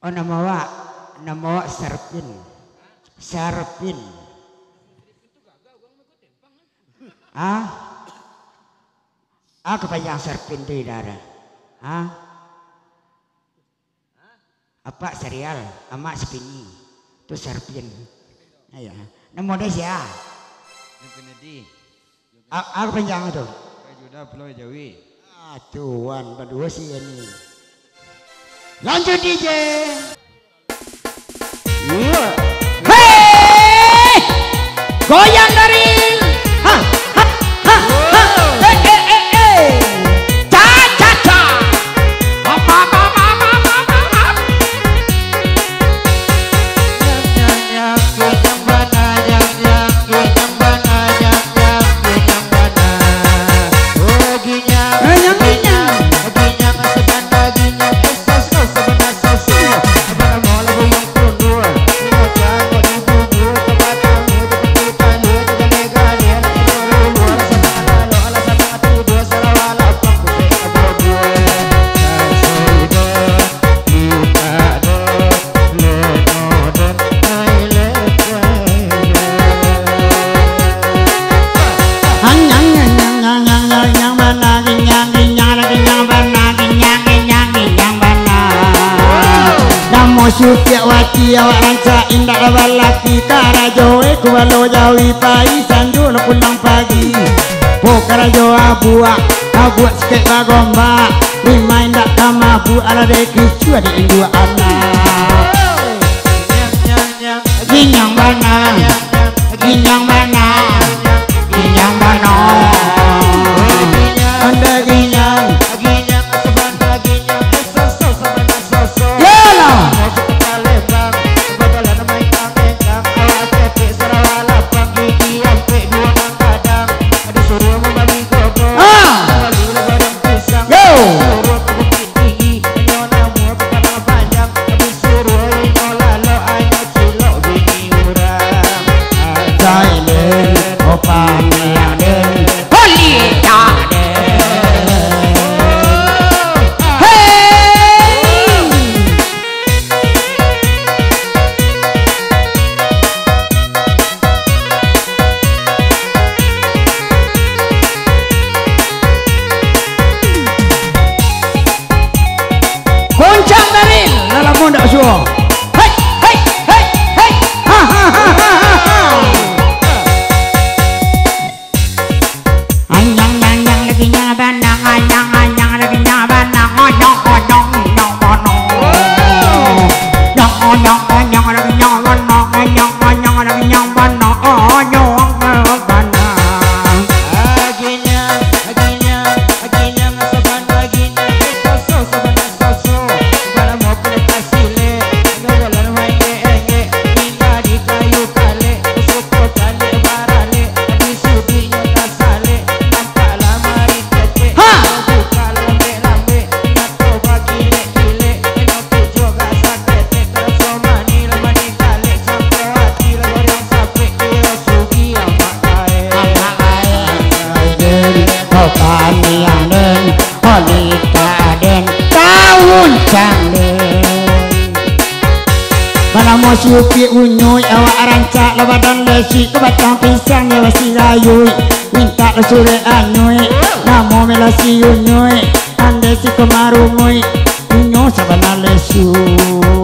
Oh nama wa Serpin. Serpin. Ah? Ah kepanjang Serpin itu darah. Ah? Apa serial? Ama Spini. Itu Serpin. Ayah. Nama dia siapa? Kennedy. Ah kepanjang itu? Juda Pulau Jawi. Ah tuan berdua sih ini. Lanjut DJ. Hey, goyang dari ha ha ha ha cha cha cha apa Supiawati awak ranca indah balaki karajoe kualo jawi pai sanju no pulang pagi po karajo abua abuat skek bagomba lima indah kamabu ala deki cua di dua anak ginyang bana ginyang bana ginyang bana anda ginyang Supi unyuy awak rancak lawadan lesi kebatang pisang ya wasi layuy minta lesure anyuy namo melasi unyuy ande si kemarunguy unyu sabana lesuy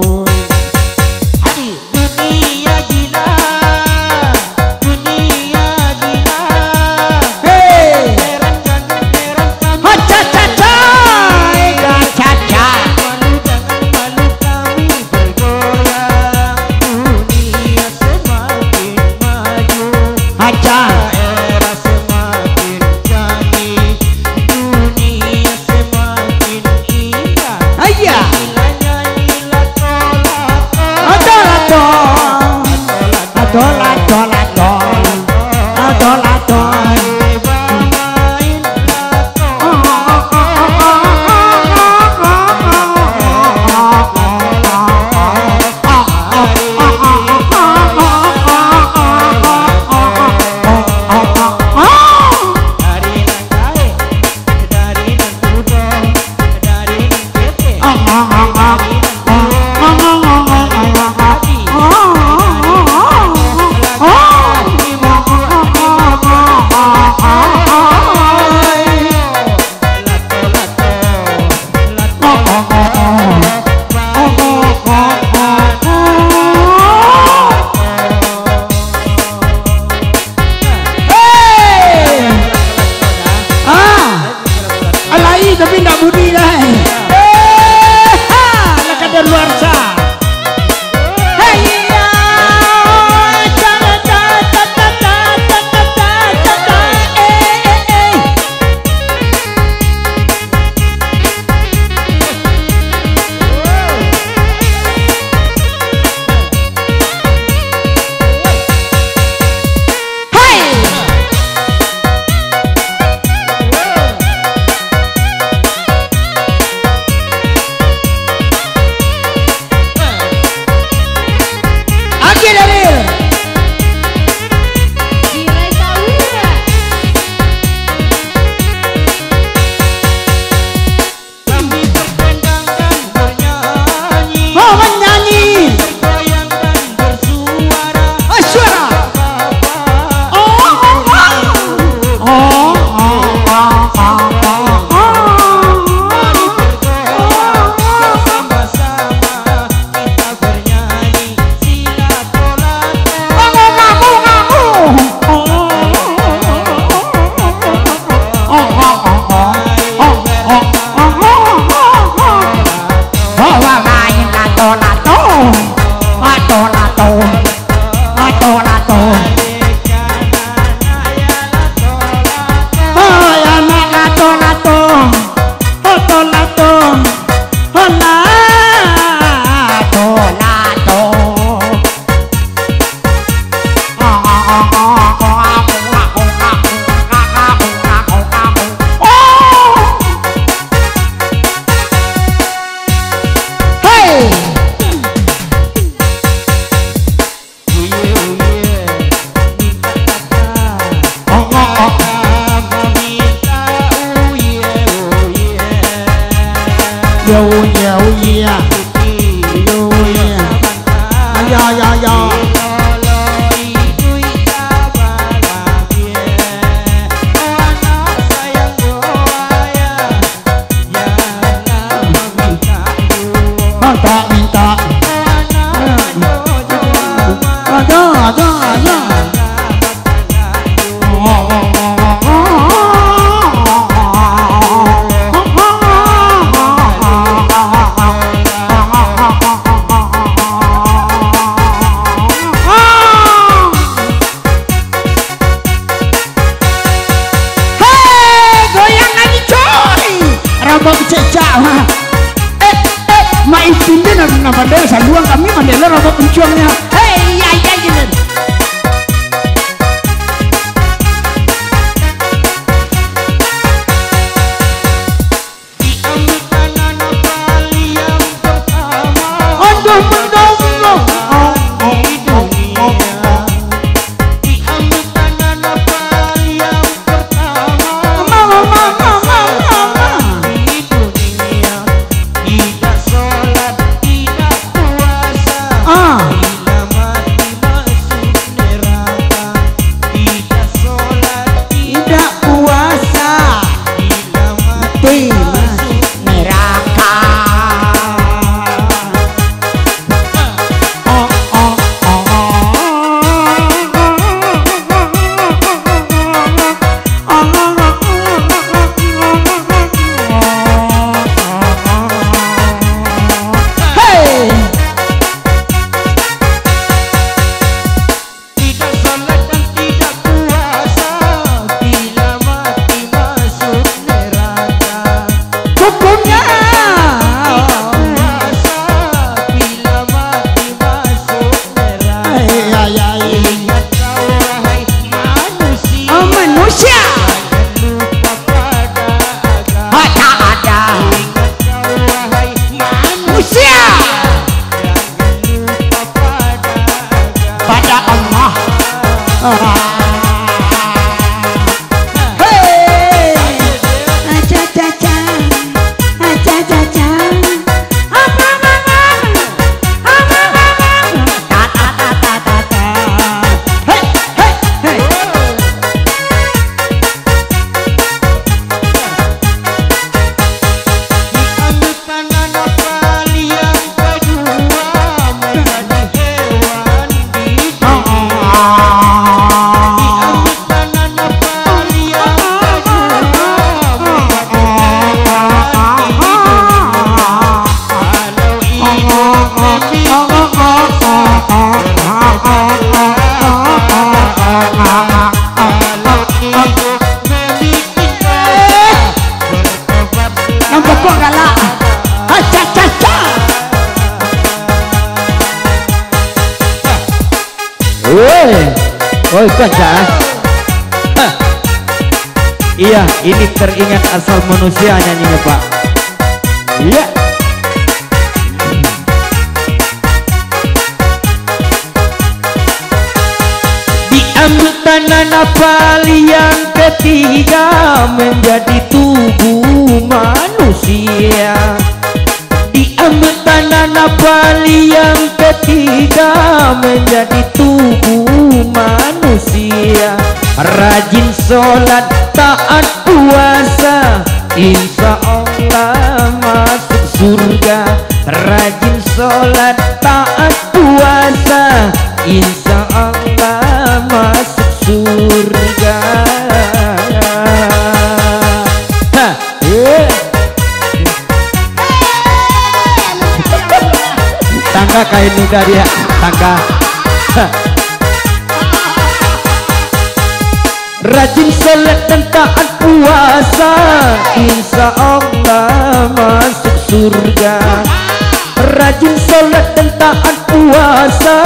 Tapi nggak budi lah. Ada luar sana. Main pindah na pandai saluang kami mandela rambut pencuangnya. Hei ya ya gini. Tangan Oh kanca. Iya, ini teringat asal manusia nyanyinya Pak. Iya. Diambil tanah nafal yang ketiga menjadi tubuh manusia. Diambil tanah nafal yang ketiga menjadi tubuh manusia. Rajin sholat taat puasa, insya Allah masuk surga. Rajin sholat taat puasa, insya Allah masuk surga. Tangga kain muda dia, tangga. Rajin sholat dan taat puasa, insya Allah masuk surga. Rajin sholat dan taat puasa,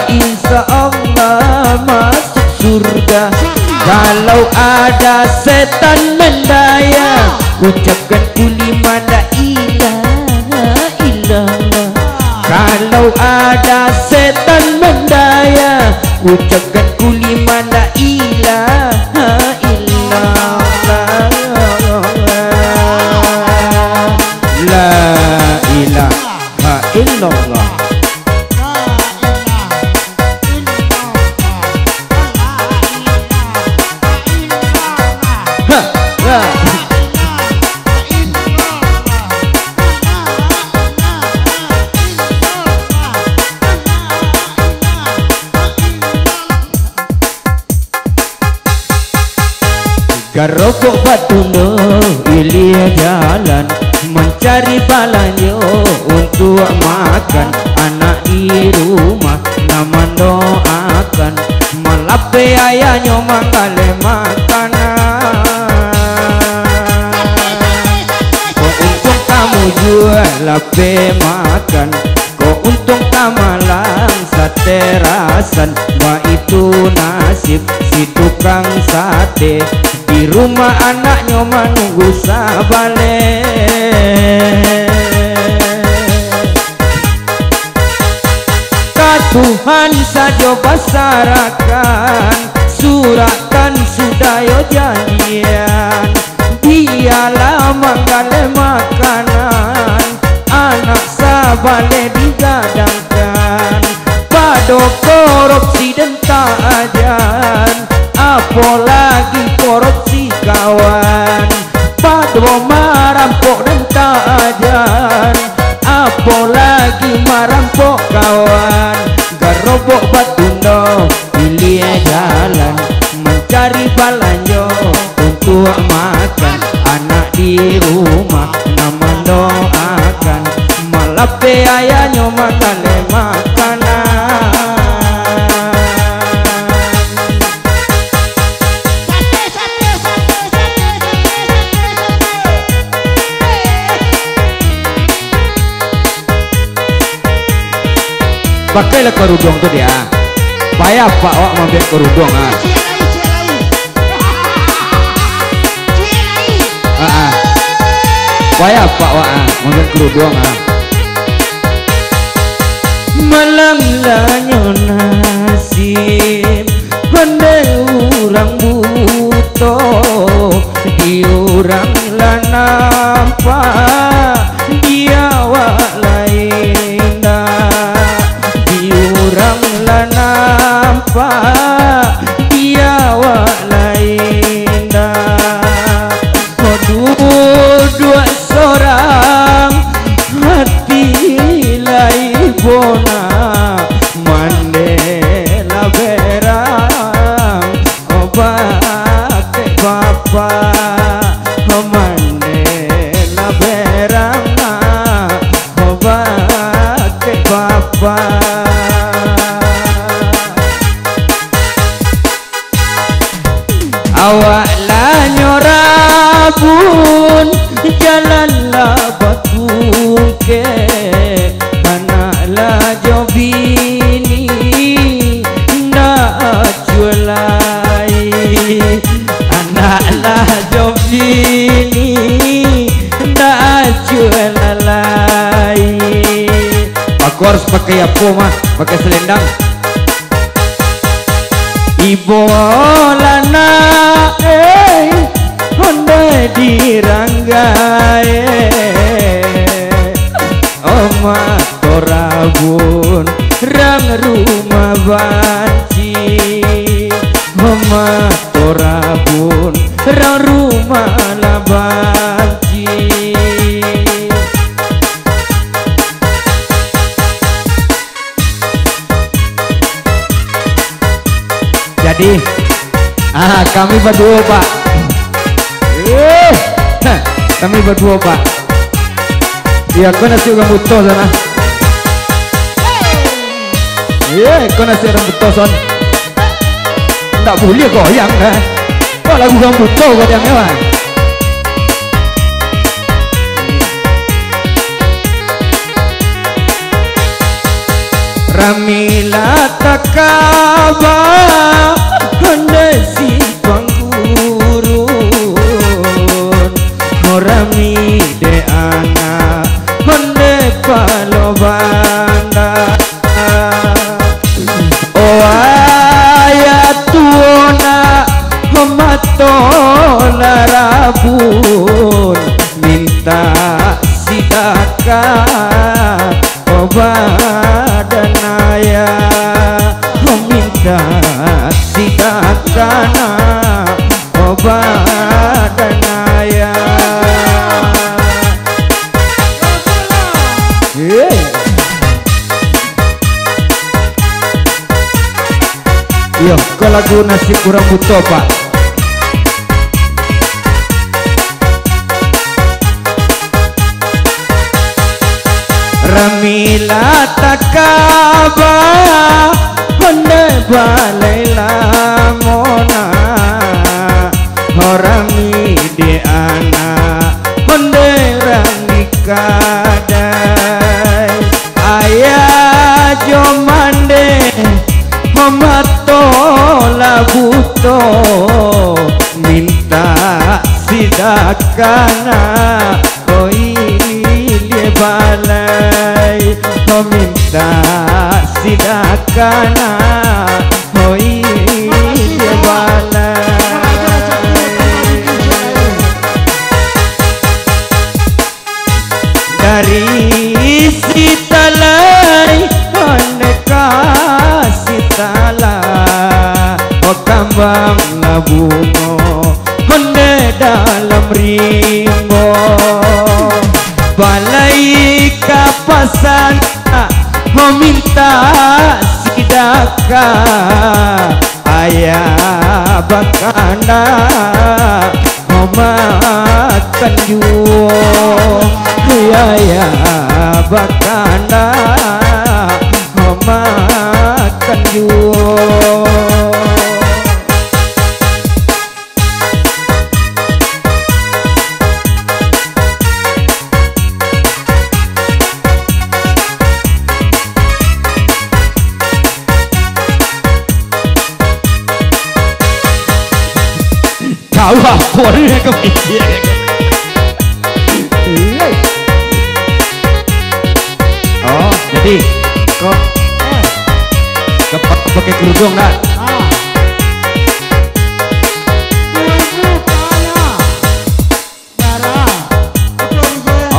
insya Allah masuk surga. Kalau ada setan mendaya, ucapkan kulima la ilaha illallah. Kalau ada setan mendaya, ucapkan kulima la ilaha illallah. La ilaha illallah. Garokok batuno ilia jalan mencari balanyo untuk makan. Anak di rumah nama doakan, malape ayahnya mangale makanan. Kok untung kamu jual lape makan, kok untung kamalang sate rasan. Wah itu nasib si tukang sate, di rumah anaknya menunggu sabale. Tuhan saja pasarakan, suratan sudayo janjian. Dialah manggale makanan, anak sabale digadangkan. Pado korupsi dan tajan, apalagi korupsi kawan. Pado marampok dan tajan, apalagi marampok kawan. Garobok batundo pilih jalan mencari balanyo untuk makan. Anak di rumah nama doakan, malape ayahnya makale makanan. Pakailah kerudung tuh dia. Payah Pak awak mampir kerudung ah. Payah Pak awak mampir kerudung ah. Malang-lanyo nasib pandai urang buto, di urang lah nampak dia awak lain dah. Orang lah nampak dia wak lain dah. Dua seorang hati lai bona mandela berang obat bapa mandela berang obat bapa. Awak lah nyorabun jalan lah batungke, anak lah jobini nak jual Aku harus pakai apa mah? Pakai selendang. Ibu lana honda diranggai oma torabun rang rumah banci oma torabun rang rumah labanci. Jadi kami berdua Pak, kami berdua Pak. Ya kau nasi orang buto sana. Kau nasi orang buto son. Tak boleh goyang kan? Kau lagu orang buto goyangnya Pak. Ramila takaba honda si panggurun Rami de ana honda palo banda o ayatuna homato larabun minta sidaka obadanaya meminta sidakana obadanaya. Yo, kau lagu nasi kurang butuh Pak. Ramila takaba honda balela mona horami de ana honda rangikadai ayah jomande homato labuto minta sidakana koi balai meminta sidakana hoi balai dari sitalai aneka sitala oh kambang labungo honde dalam rimbo balai kapasan meminta sidaka ayah bakanda makan juo ayah bakanda makan juo. Tahu apa ni kepikir? Oh, jadi kok pakai kerudung dah?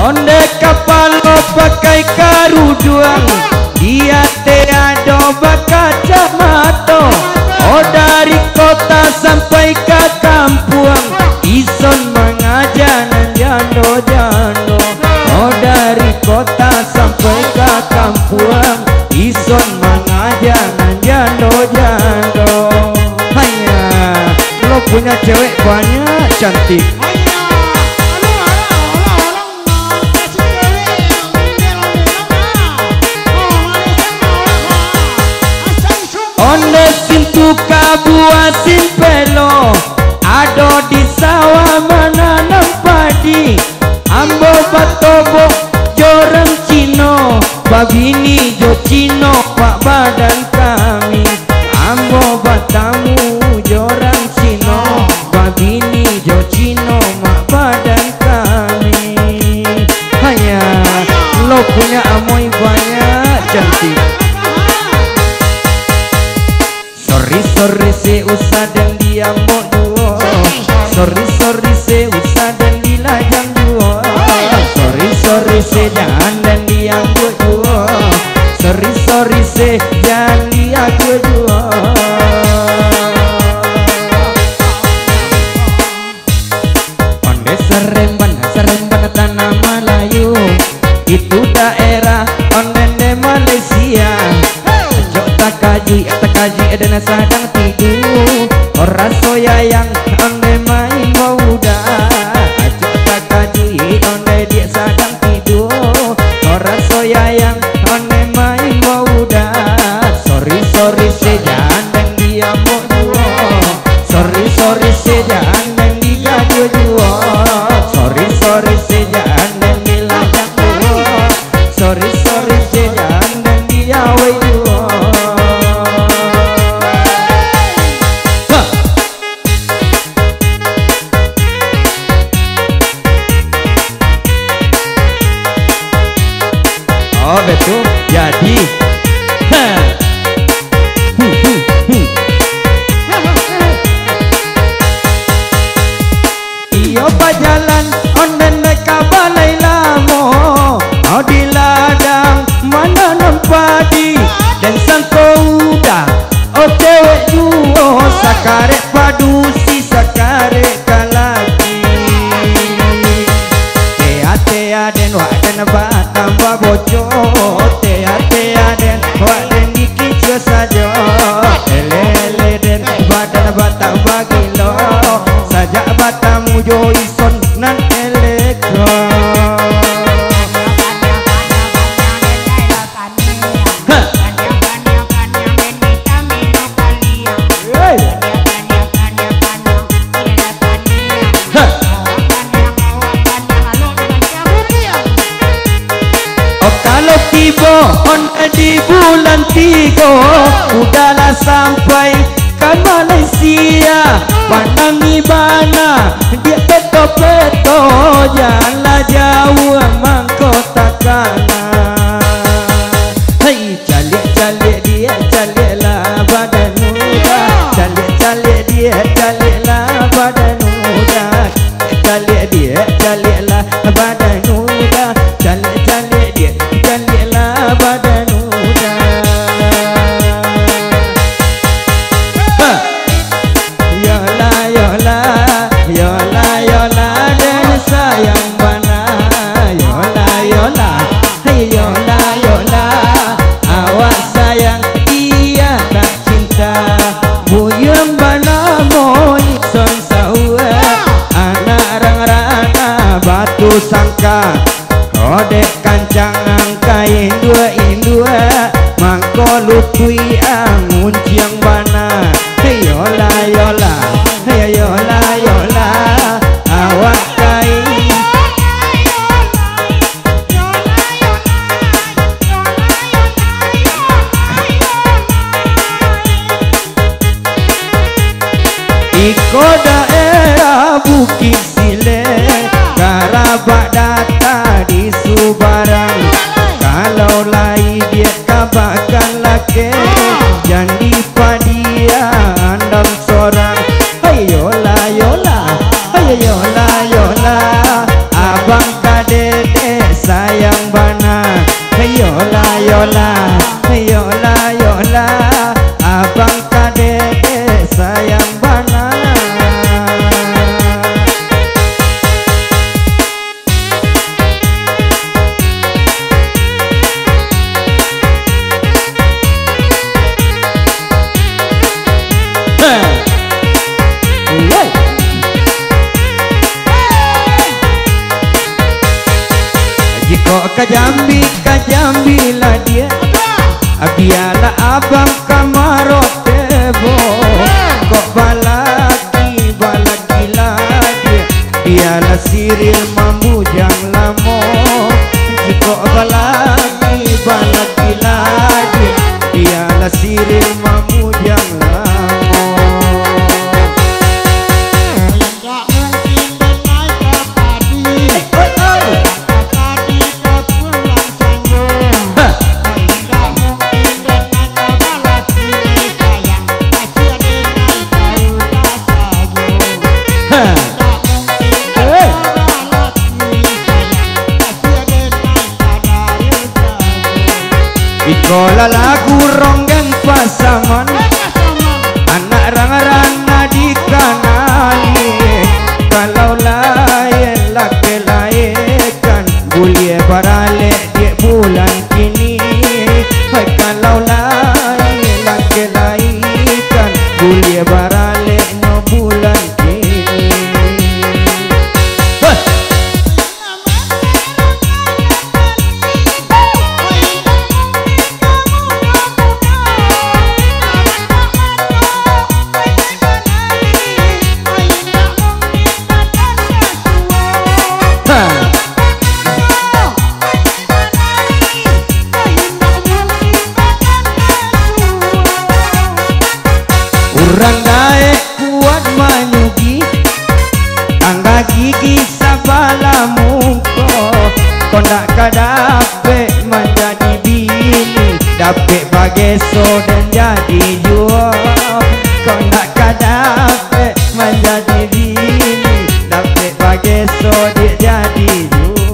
Onde kapal pakai kerudung, dia tiada kacamata. Oh dari kota sampai ke kampung, ison mengajar jando-jando. Oh dari kota sampai ke kampung, ison mengajar jando-jando. Hanya lo punya cewek banyak cantik. Onde sintu kabuasin pelo, ado di sawah menanam padi. Ambo batobo jorang Cino, babini jo Cino pak badan kami. Ambo batamu jorang Cino, babini jo Cino mak badan kami. Hanya lo punya amoy banyak. duit tak kaji dan sedang tidur. Orang soya yang onde main muda, acok tak kaji onde dia sedang tidur. Orang soya yang onde main muda, sorry sejan dan dia mau jual. Sorry sejan dan dia jual. Sorry sejan dan dia lajak jual. Sorry sejan dan dia jual. Oh betul, jadi iyo pajalan onden mereka balai lamo, oh di ladang mana nempadi dan sangko udah, oh cewek juo sakare padu si sakare kalaki. Tea den wak den bat tambah bocor, tea den wak den dikicil saja, lele den badan bat tambah gilo, sajak batamu joison nan elektro. Kalau tiba on di bulan 3 udahlah sampai ke Malaysia. Pandangi bana dia peto-peto, janganlah jauh emang kota kana. Hei calik dia caliklah badan muda, calik dia caliklah badan muda, calik dia caliklah badan muda, calik dia caliklah badan muda. Yola dan sayang bana, yola hey yola awak sayang dia tak cinta. Buyung bana moi son saua, anak rang-rana batu sangka, kodek kancang angkain dua mangko lutui ngunciang bana. Hey yola hey yola awak kain iko daerah Bukit Sile, Karabak data di Subarang. Kalau lai dia kabakan laki, jadi padia andam sorang. Hey yola hey yola abang kadede sayang bana. Hey yola hey yola abang kadede sayang bana. Jika Kajambi lah dia, biarlah abang kamarot tebo. Kok balaki lah dia, biarlah siril mambujang lamo. Jika balaki lah dia, biarlah siril mambujang lamo. Ikola lagu ronggan pasaman, anak rang-rana di kanali. Kalau lain laki laikan, bulie barale di bulan kini. Hai kalau lain laki pageso dan jadi jual. Kau nak kadape menjadi bini, dapat pageso dia jadi jual.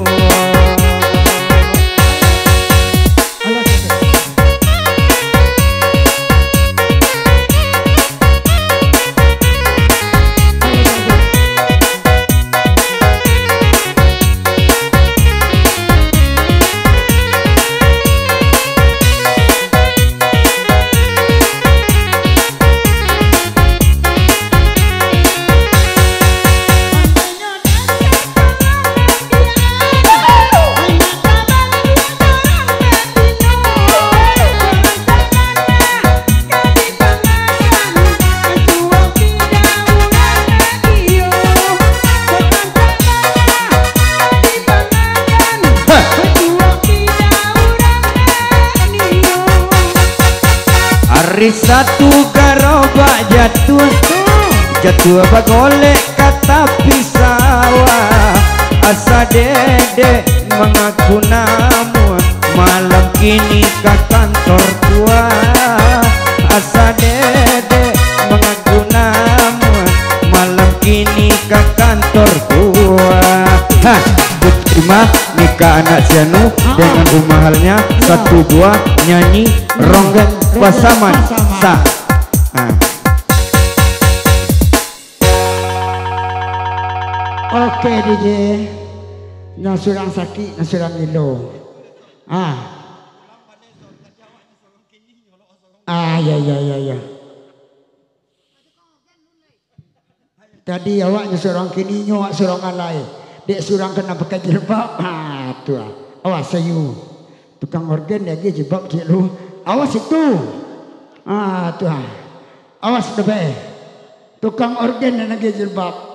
Hari satu garoba jatuh bagolek kata pisawah. Asa dede mengaku namun malam kini ke kantor tua. Asa dede mengaku namun malam kini ke kantor tua. Hah, rumah nikah anak Sianu dengan rumah halnya satu dua nyanyi ronggan pasaman sah. Oke DJ, nasurang sakit, nasurang ilo. Ya. Tadi awak nasurang kini awak surang alai. Dek surang kena pakai jilbab. Tu ah. Awas sayu. Tukang organ lagi jilbab cik lu. Awas itu. Tu ah. Awas lebih. Tukang organ lagi jilbab.